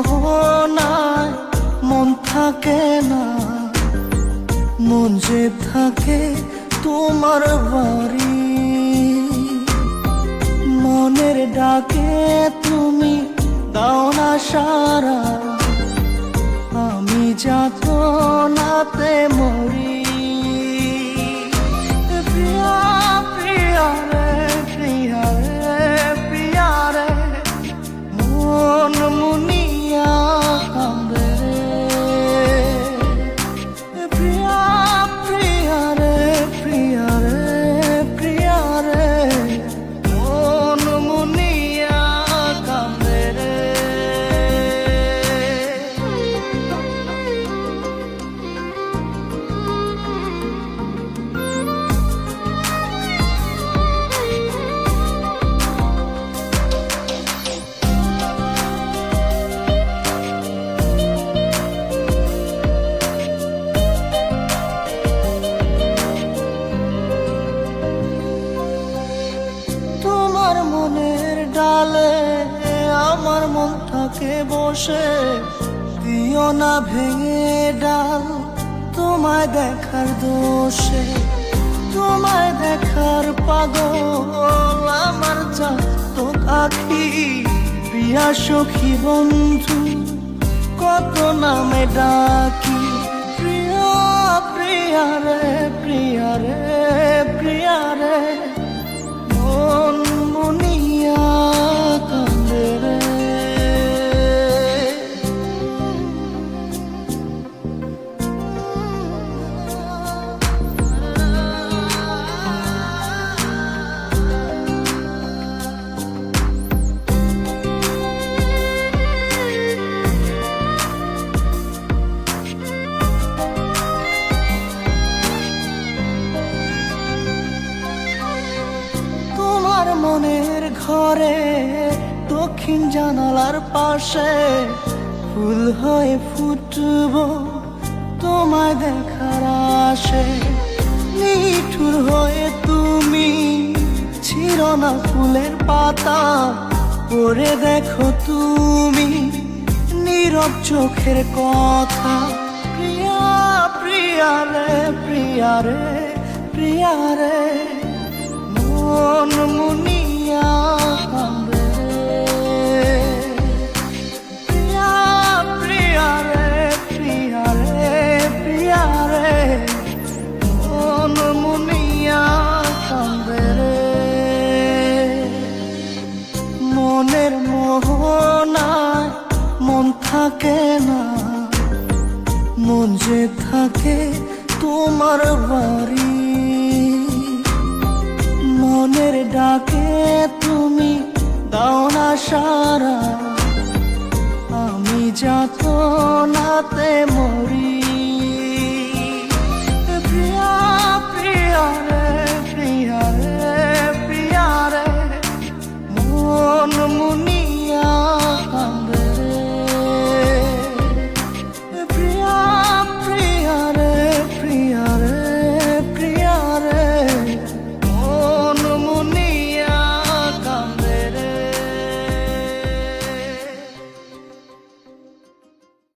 মোহনায় মন থাকে না, মন যে থাকে তোমার বাড়ি। মনের ডাকে তুমি দাও না সারা, আমি যাতনাতে মরি। প্রিয়া প্রিয়া রে, প্রিয়া রে, প্রিয়া রে, মন মুনিয়া কান্দে রে। প্রিয়া প্রিয়া রে, প্রিয়া রে, প্রিয়া রে, মন মুনিয়া কান্দে রে। তোমার মনের ডালে আমার মন থাকে বসে, দিও না ভেঙে ডাল তোমায় দেখার দোষে। তোমায় দেখার পাগল আমার চাতক আখি, প্রিয়া সখী বন্ধু কত নামে ডাকি। প্রিয়া প্রিয়া রে, প্রিয়া রে, প্রিয়া রে, মন মুনিয়া কান্দে রে। তোমার মনের ঘরে দক্ষিণ জানালার পাশে ফুল হয়ে ফুটব তোমায় দেখার আশে। নিঠুর হয়ে তুমি ছিঁড়ো না ফুলের পাতা, পড়ে দেখো তুমি নীরব চোখের কথা। প্রিয়া প্রিয়া রে, প্রিয়া রে, প্রিয়া রে, মন মুনিয়া কান্দে রে। প্রিয়া প্রিয়া রে, প্রিয়া রে, প্রিয়া রে, মন মুনিয়া কান্দে রে। মনের মোহনায় মন থাকে না, মন যে থাকে তোমার বাড়ি। মনের ডাকে তুমি দাও না সারা, আমি যাতনাতে মরি।